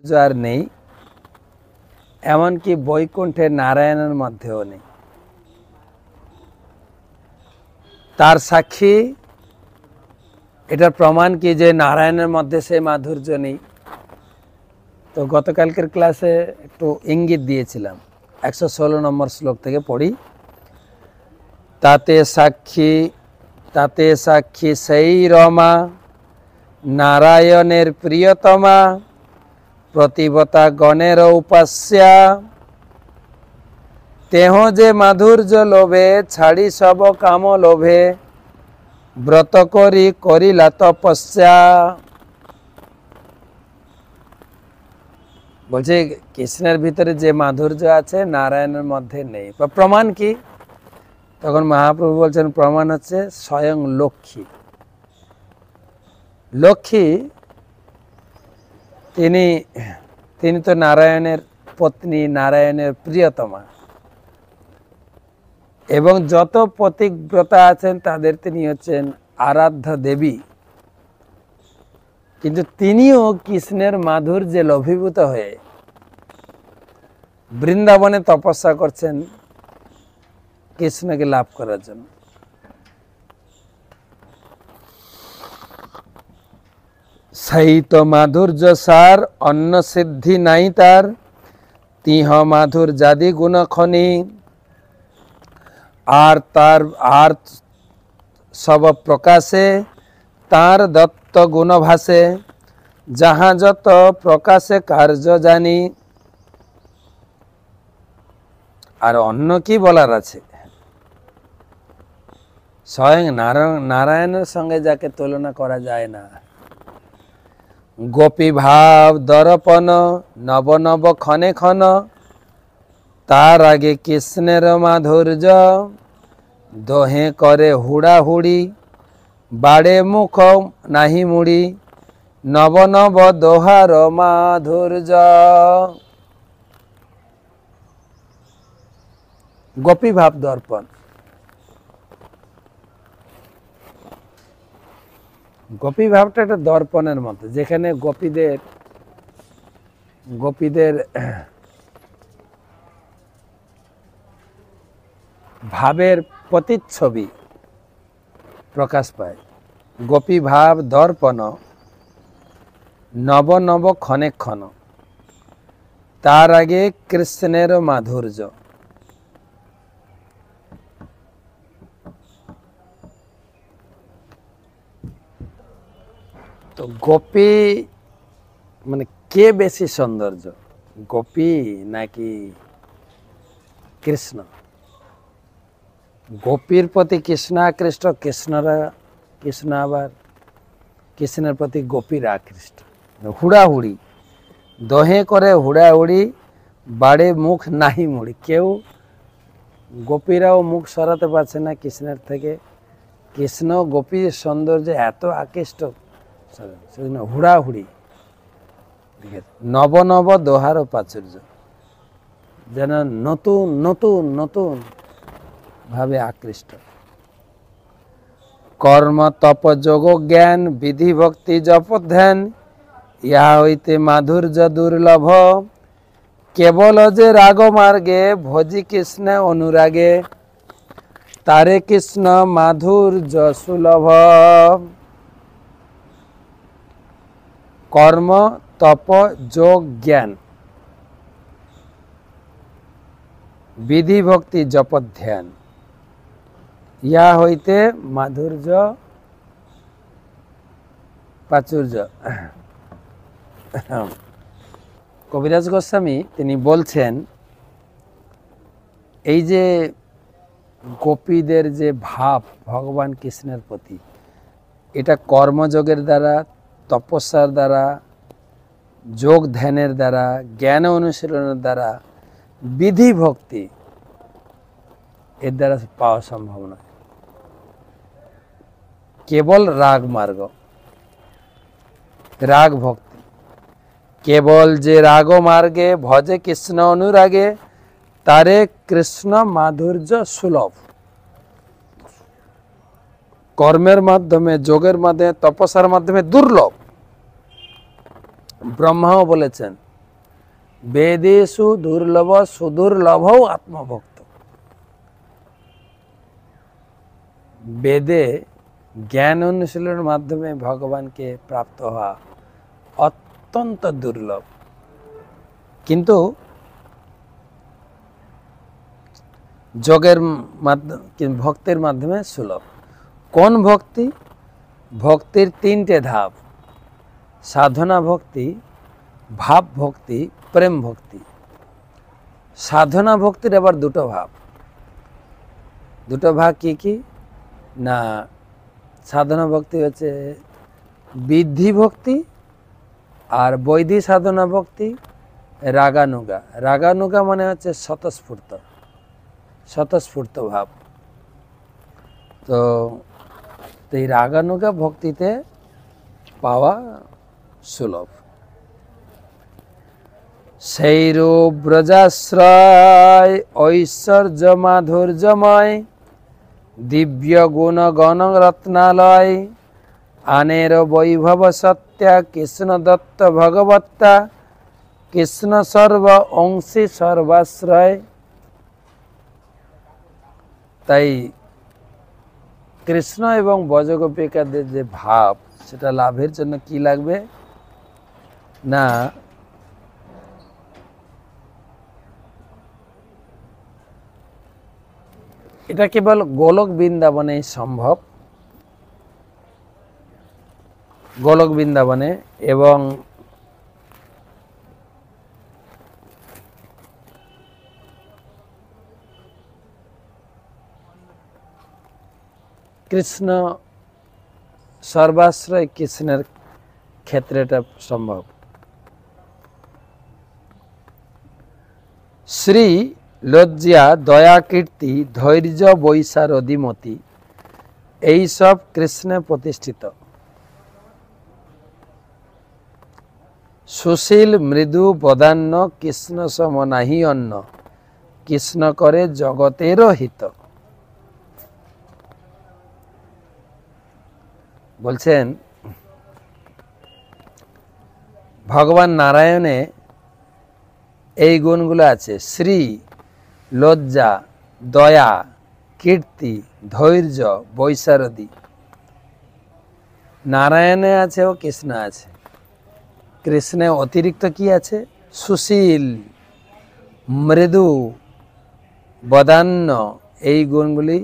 আর নেই, এমনকি বৈকুণ্ঠে নারায়ণের মধ্যেও নেই। তার সাক্ষী এটার প্রমাণ কি যে নারায়ণের মধ্যে সেই মাধুর্য নেই? তো গতকালকের ক্লাসে একটু ইঙ্গিত দিয়েছিলাম, 116 নম্বর শ্লোক থেকে পড়ি। তাতে সাক্ষী সেই রমা, নারায়ণের প্রিয়তমা, প্রতিবতা গণের উপাস্যা। তেহ যে মাধুর্য লোভে, ছাড়ি সব কাম লোভে, ব্রত করিলা তপস্যা। বলছে কৃষ্ণের ভিতরে যে মাধুর্য আছে নারায়ণের মধ্যে নেই। প্রমাণ কি? তখন মহাপ্রভু বলছেন প্রমাণ হচ্ছে স্বয়ং লক্ষ্মী। লক্ষ্মী তিনি তো নারায়ণের পত্নী, নারায়ণের প্রিয়তমা, এবং যত পতিব্রতা আছেন তাদের তিনি হচ্ছেন আরাধ্য দেবী। কিন্তু তিনিও কৃষ্ণের মাধুর্যে লভীভূত হয়ে বৃন্দাবনে তপস্যা করছেন কৃষ্ণকে লাভ করার জন্য। সেই তো মাধুর্য সার, অন্য সিদ্ধি নাই তার, তিহ মাধুর জাদি গুণ খনি। আর সব প্রকাশে তার দত্ত গুণ ভাসে, যাহা যত প্রকাশে কার্য জানি। আর অন্য কি বলার আছে? স্বয়ং নারায়ণের সঙ্গে যাকে তুলনা করা যায় না। গোপী ভাব দর্পণ, নব নব ক্ষণে ক্ষণ, তার আগে কৃষ্ণের মাধুর্য। দোহে করে হুড়াহুড়ি, বাড়ে মুখ নাহি মুড়ি, নব নব দোহার মাধুর্য। গোপী ভাব দর্পণ, গোপী ভাবটা একটা দর্পণের মতো, যেখানে গোপীদের ভাবের প্রতিচ্ছবি প্রকাশ পায়। গোপী ভাব দর্পণ, নব নব ক্ষণে ক্ষণ, তার আগে কৃষ্ণের মাধুর্য। তো গোপী মানে কে বেশি সৌন্দর্য, গোপী নাকি কৃষ্ণ? গোপীর প্রতি কৃষ্ণ আকৃষ্ট, কৃষ্ণ আবার কৃষ্ণের প্রতি গোপীর আকৃষ্ট। হুড়াহুড়ি, দোহে করে হুড়াহুড়ি, বাড়ে মুখ নাহি মুড়ি। কেউ গোপীরাও মুখ সরাতে পারছে না কৃষ্ণের থেকে। কৃষ্ণ গোপীর সৌন্দর্যে এত আকৃষ্ট, সেজন্য হুড়াহুড়ি। নব নব দোহার প্রাচুর্য, যেন নতুন নতুন নতুন ভাবে আকৃষ্ট। কর্ম তপ যোগ জ্ঞান, বিধি ভক্তি জপ ধ্যান, ইহা হইতে মাধুর্য দুর্লভ। কেবল যে রাগ মার্গে, ভজি কৃষ্ণ অনুরাগে, তারে কৃষ্ণ মাধুর্য সুলভ। কর্ম তপ যোগ জ্ঞান, বিধি ভক্তি জপ ধ্যান, ইহা হইতে মাধুর্য প্রাচুর্য। কবিরাজ গোস্বামী তিনি বলছেন, এই যে গোপীদের যে ভাব ভগবান কৃষ্ণের প্রতি, এটা কর্মযোগের দ্বারা, তপস্যার দ্বারা, যোগ ধ্যানের দ্বারা, জ্ঞান অনুশীলনের দ্বারা, বিধি ভক্তি এর দ্বারা পাওয়া সম্ভব নয়। কেবল রাগ মার্গ, রাগ ভক্তি, কেবল যে রাগ মার্গে, ভজে কৃষ্ণ অনুরাগে, তারে কৃষ্ণ মাধুর্য সুলভ। কর্মের মাধ্যমে, যোগের মাধ্যমে, তপস্যার মাধ্যমে দুর্লভ। ব্রহ্মাও বলেছেন বেদেষু দুর্লভ সুদুর্লভ আত্মভক্ত। বেদে জ্ঞান অনুশীলনের মাধ্যমে ভগবানকে প্রাপ্ত হওয়া অত্যন্ত দুর্লভ, কিন্তু যোগের মাধ্যমে ভক্তির মাধ্যমে সুলভ। কোন ভক্তি? ভক্তির তিনটে ধাপ: সাধনা ভক্তি, ভাব ভক্তি, প্রেম ভক্তি। সাধনা ভক্তির আবার দুটো ভাব। দুটো ভাগ কি কি না, সাধনা ভক্তি হচ্ছে বিদ্ধি ভক্তি, আর বৈধি সাধনা ভক্তি রাগানুগা। রাগানুগা মানে হচ্ছে স্বতঃস্ফূর্ত, স্বতঃস্ফূর্ত ভাব। তো এই রাগানুগা ভক্তিতে পাওয়া সুলভ। সেই রূপ ব্রজাশ্রয় ঐশ্বর্য মাধুর্যময়, দিব্য গুণ গণ রত্নালয়, আনের বৈভব সত্যা কৃষ্ণ দত্ত ভগবত্তা, কৃষ্ণ সর্ব অংশী সর্বাশ্রয়। তাই কৃষ্ণ এবং ব্রজগোপিকাদের যে ভাব, সেটা লাভের জন্য কি লাগবে না, এটা কেবল গোলক বৃন্দাবনে সম্ভব। গোলক বৃন্দাবনে এবং কৃষ্ণ সর্বাশ্রয় কৃষ্ণের ক্ষেত্রে এটা সম্ভব। শ্রী লজ্জা দয়া কীর্তি ধৈর্য বৈশারদিমতি, এই সব কৃষ্ণে প্রতিষ্ঠিত। সুশীল মৃদু বদান্য কৃষ্ণ সম নাহি অন্য, কৃষ্ণ করে জগতের হিত। বলছেন ভগবান নারায়ণে এই গুণগুলো আছে: শ্রী, লজ্জা, দয়া, কীর্তি, ধৈর্য, বৈশারদী। নারায়ণে আছে ও কৃষ্ণ আছে। কৃষ্ণে অতিরিক্ত কি আছে? সুশীল, মৃদু, বদান্য। এই গুণগুলি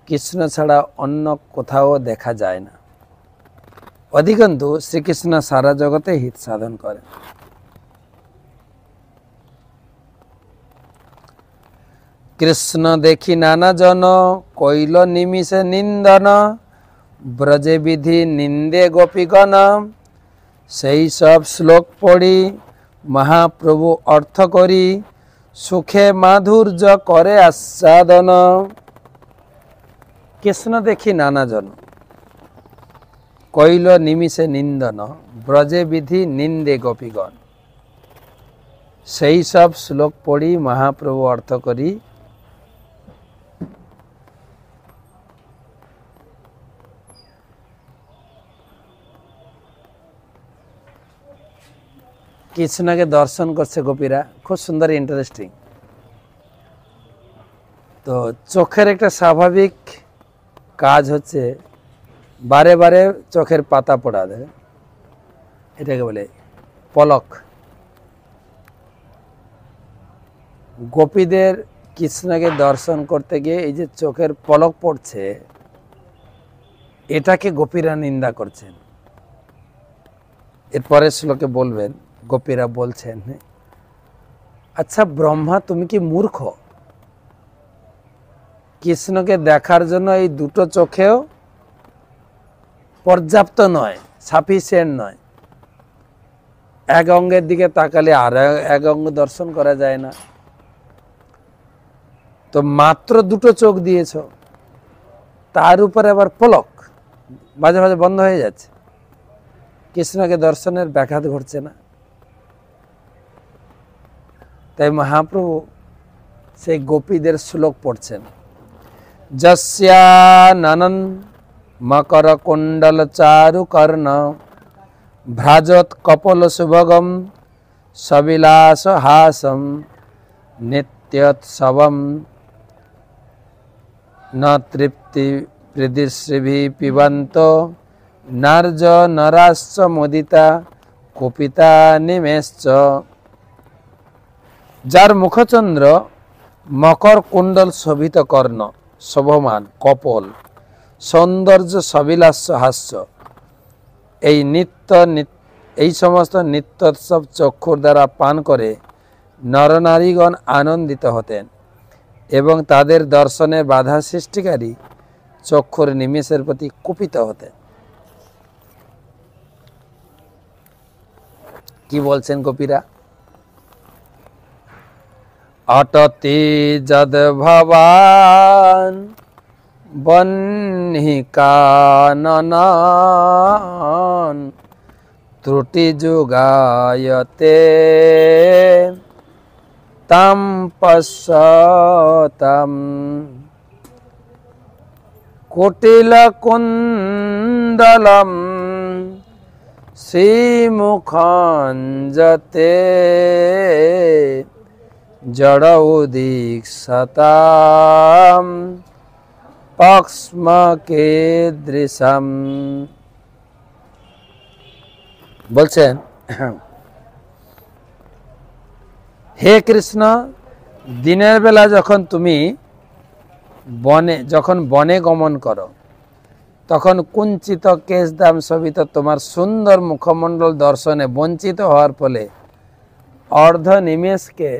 কৃষ্ণ ছাড়া অন্য কোথাও দেখা যায় না। অধিকন্তু শ্রীকৃষ্ণ সারা জগতে হিত সাধন করেন। কৃষ্ণ দেখি নানা জন কইল নিমিষে নিন্দন, ব্রজে বিধি নিন্দে গোপীগণ, সেই সব শ্লোক পড়ি মহাপ্রভু অর্থ করি, সুখে মাধুর্য করে আস্বাদন। কৃষ্ণ দেখি নানা জন কইল নিমিষে নিন্দন, ব্রজে বিধি নিন্দে গোপীগণ, সেই সব শ্লোক পড়ি মহাপ্রভু অর্থ করি। কৃষ্ণকে দর্শন করছে গোপীরা, খুব সুন্দর, ইন্টারেস্টিং। তো চোখের একটা স্বাভাবিক কাজ হচ্ছে বারে বারে চোখের পাতা পড়া দেয়, এটাকে বলে পলক। গোপীদের কৃষ্ণকে দর্শন করতে গিয়ে এই যে চোখের পলক পড়ছে, এটাকে গোপীরা নিন্দা করছেন। এরপরে শ্লোকে বলবেন, গোপীরা বলছেন, আচ্ছা ব্রহ্মা তুমি কি মূর্খ? কৃষ্ণকে দেখার জন্য এই দুটো চোখেও পর্যাপ্ত নয়, সাফিসিয়েন্ট নয়। এক অঙ্গের দিকে তাকালে আর এক অঙ্গ দর্শন করা যায় না, তো মাত্র দুটো চোখ দিয়েছ, তার উপরে আবার পলক মাঝে মাঝে বন্ধ হয়ে যাচ্ছে, কৃষ্ণকে দর্শনের ব্যাঘাত ঘটছে না। তাই মহাপ্রভু সেই গোপীদের শ্লোক পড়ছেন, যস্যানন মকর কুণ্ডল চারু কর্ণ, ভ্রাজত কপল সুভগম, सविलास हासम नित्योत्सवम न तृप्ति प्रदृश्यभि पिबंतो नार्ज नराश्च मुदिता कुपिता निमेश्च। जार मुखचंद्र मकर कुंडल शोभित कर्ण शोभमान कपोल सौंदर्य सবিলাস हास्य এই এই সমস্ত নিত্যোৎসব চক্ষুর দ্বারা পান করে নরনারীগণ আনন্দিত হতেন এবং তাদের দর্শনে বাধা সৃষ্টিকারী চক্ষুর নিমেষের প্রতি কুপিত হতেন। কি বলছেন গোপীরা? অটতি যদ ভবান বহ্নি কাননান ত্রুটি যুগায়তে তাম পশ্যতাম কোটিল কুণ্ডলম শ্রীমুখাঞ্জতে জড় উদীক্ষতাম পক্ষ্মকে দৃশম। বলছেন, হে কৃষ্ণ, দিনের বেলা যখন তুমি বনে গমন করো তখন কুঞ্চিত কেশদাম শোভিত তোমার সুন্দর মুখমণ্ডল দর্শনে বঞ্চিত হওয়ার ফলে অর্ধ নিমেষকে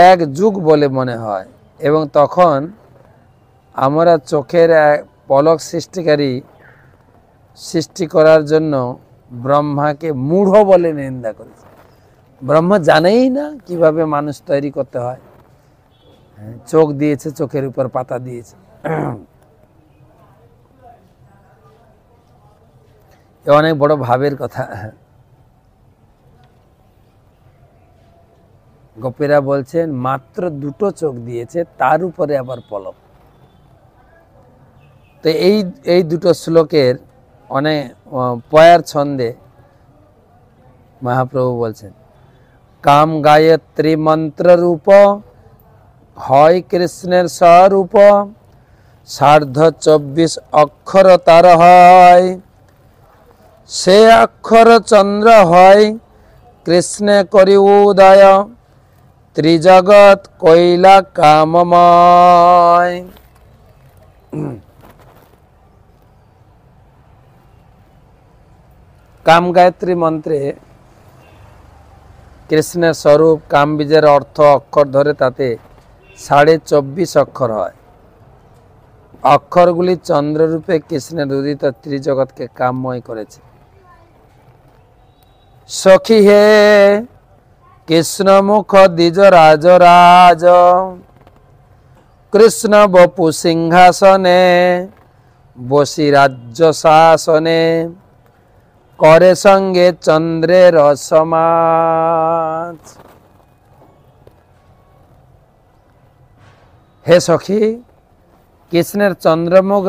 এক যুগ বলে মনে হয় এবং তখন আমরা চোখের পলক সৃষ্টি করার জন্য ব্রহ্মাকে মূঢ় বলে নিন্দা করেছি। ব্রহ্মা জানেই না কিভাবে মানুষ তৈরি করতে হয়, চোখ দিয়েছে, চোখের উপর পাতা দিয়েছে। এ অনেক বড় ভাবের কথা। গোপীরা বলছেন মাত্র দুটো চোখ দিয়েছে, তার উপরে আবার পলক। তো এই দুটো শ্লোকের অনেক পয়ার ছন্দে মহাপ্রভু বলছেন, কাম গায়ত্রী মন্ত্র রূপ হয় কৃষ্ণের স্বরূপ, 24.5 অক্ষর তার হয়, সে অক্ষর চন্দ্র হয় কৃষ্ণে করি উদয়, ত্রিজগৎ কৈলা কামময়। কাম গায়ত্রী মন্ত্রে কৃষ্ণের স্বরূপ কাম বীজের অর্থ অক্ষর ধরে তাতে 24.5 অক্ষর হয়। অক্ষরগুলি চন্দ্ররূপে কৃষ্ণের উদিত ত্রিজগৎকে কামময় করেছে। সখী হে কৃষ্ণ মুখ দ্বিজ রাজ রাজ, কৃষ্ণ বপু সিংহাসনে বসি রাজ্য শাসনে, করে সঙ্গে চন্দ্রের সমাজ। হে সখী, কৃষ্ণের চন্দ্রমুখ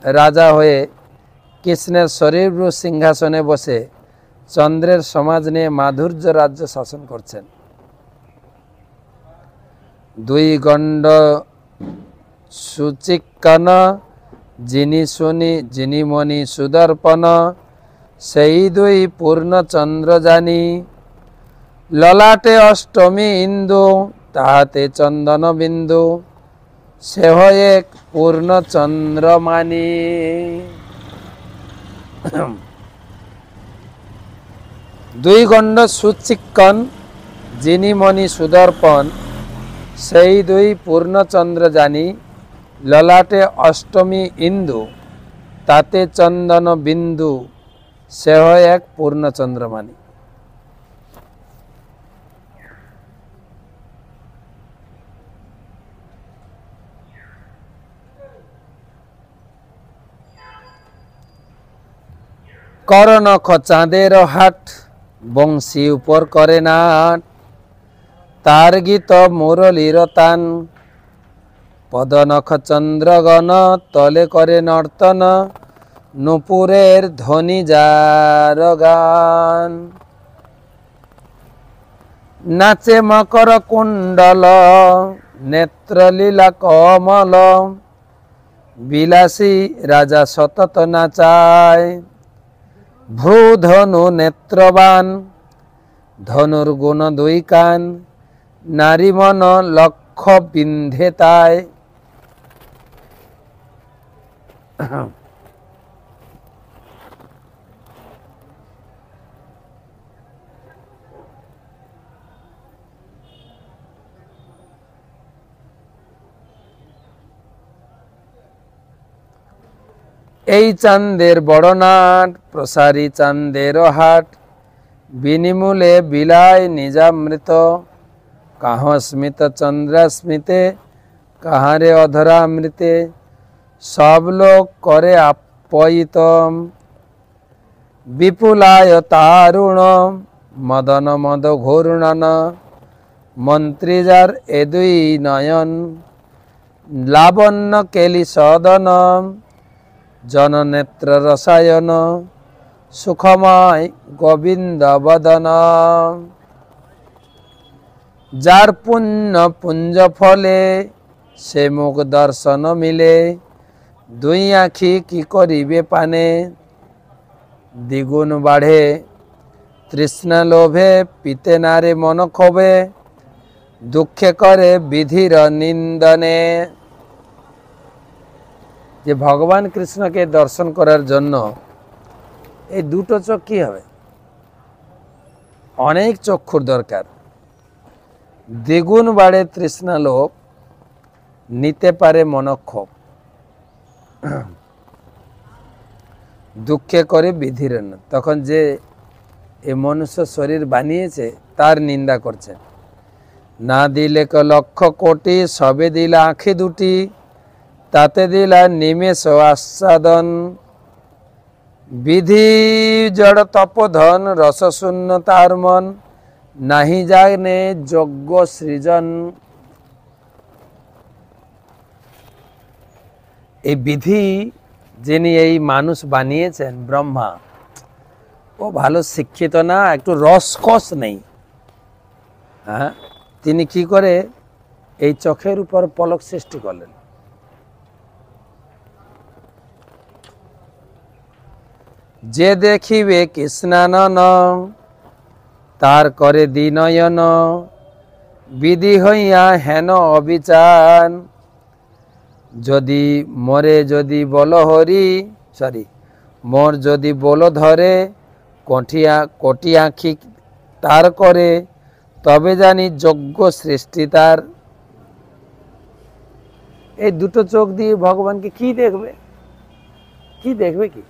রাজা হয়ে কৃষ্ণের শরীর সিংহাসনে বসে চন্দ্রের সমাজ নিয়ে মাধুর্য রাজ্য শাসন করছেন। দুই গণ্ড সুচিক্কন, যিনি শুনি যিনি মণি সুদর্পণ, সেই দুই পূর্ণচন্দ্র জানি, ললাটে অষ্টমী ইন্দু তাহাতে চন্দন বিন্দু, সে এক পূর্ণচন্দ্রমানি। দুই গণ্ড সুচিক্কন, যিনি মণি সুদর্পণ, সেই দুই পূর্ণচন্দ্র জানি, ললাটে অষ্টমী ইন্দু তাতে চন্দন বিন্দু, সে এক পূর্ণচন্দ্রমানি। করনখ চাঁদের হাট, বংশী উপর করে নাট, তার গীত মুরলীর তান, পদনখ চন্দ্রগণ তলে করে নর্তন, নুপুরের ধ্বনি যার গান। नाचे मकर कुंडल नेत्रलीला कमल বিলাসী রাজা সতত নাচায় ভ্রূধনু নেত্রবান ধনুর গুণ দুই কান নারী মন লক্ষ্য বিন্ধে তাই। এই চাঁদের বড় নাট প্রসারী চাঁদের হাট বিনিমূলে বিলায় নিজামৃত কাহ স্মিত চন্দ্রাস্মিতে কাহারে অধরামৃতে সব লোক করে আপ্যায়িতম বিপুলায় তারুণ মদন মদ ঘূর্ণন মন্ত্রী যার এ দুই নয়ন লাবণ্য কেলি সদন জননেত্র রসায়ন সুখময় গোবিন্দ বদন যার পুণ্য পুঞ্জ ফলে সে মুখ দর্শন মিলে দুই আখি কি করিবে পানে দ্বিগুণ বাড়ে তৃষ্ণা লোভে পিতে নারে মন ক্ষোভে দুঃখে করে বিধির নিন্দনে। যে ভগবান কৃষ্ণকে দর্শন করার জন্য এই দুটো চোখ কি হবে, অনেক চক্ষুর দরকার। দ্বিগুণ বাড়ে তৃষ্ণা লোভ, নিতে পারে মনক্ষোভ, দুঃখে করে বিধির। তখন যে এই মনুষ্য শরীর বানিয়েছে তার নিন্দা করছে। না দিলে লক্ষ কোটি সবে দিলা আঁখি দুটি তাতে দিলা নিমেষ আস্বাদন বিধি জড় তপধন রসশূন্য তার মন নাহি জানে যজ্ঞ সৃজন। এই বিধি যিনি এই মানুষ বানিয়েছেন ব্রহ্মা, ও ভালো শিক্ষিত না, একটু রসকস নেই। হ্যাঁ, তিনি কি করে এই চোখের উপর পলক সৃষ্টি করলেন। যে দেখিবে কৃষ্ণানন তার করে দিনয়ন বিধি হইয়া হেন অবিচার যদি মরে যদি বল হরি মোর যদি বল ধরে কোটি আঁখি তার করে তবে জানি যজ্ঞ সৃষ্টি তার। এই দুটো চোখ দিয়ে ভগবানকে কি দেখবে, কি দেখবে কি?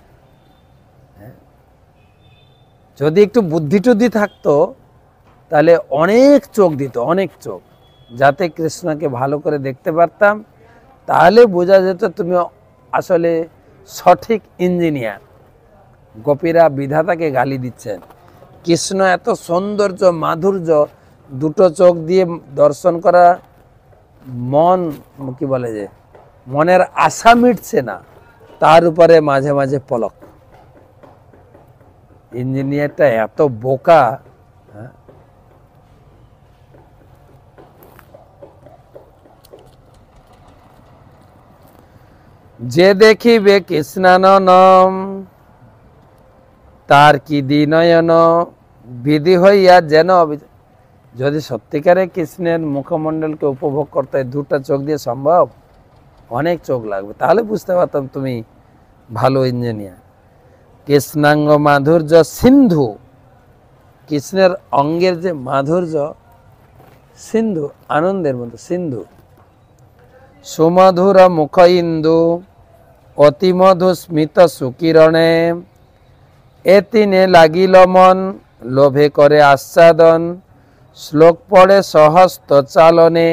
যদি একটু বুদ্ধি টুদ্ধি থাকতো তাহলে অনেক চোখ দিত, অনেক চোখ, যাতে কৃষ্ণকে ভালো করে দেখতে পারতাম। তাহলে বোঝা যেত তুমি আসলে সঠিক ইঞ্জিনিয়ার। গোপীরা বিধাতাকে গালি দিচ্ছেন, কৃষ্ণ এত সৌন্দর্য মাধুর্য, দুটো চোখ দিয়ে দর্শন করা মন কি বলে যে মনের আশা মিটছে না, তার উপরে মাঝে মাঝে পলক। ইঞ্জিনিয়ারটা এত বোকা। যে দেখিবে কৃষ্ণানন তার কি দিনয়ন বিধি হইয়া যেন। যদি সত্যিকারে কৃষ্ণের মুখমণ্ডলকে উপভোগ করতে হয়, দুটা চোখ দিয়ে সম্ভব? অনেক চোখ লাগবে, তাহলে বুঝতে পারতাম তুমি ভালো ইঞ্জিনিয়ার। কৃষ্ণাঙ্গ মাধুর্য সিন্ধু, কৃষ্ণের অঙ্গের যে মাধুর্য, সিন্ধু আনন্দের মতো সিন্ধু। সুমধুর মুখ ইন্দু অতি মধু স্মিত সুকিরণে এতিনে লাগিল মন লোভে করে আস্বাদন শ্লোক পড়ে সহস্ত চালনে।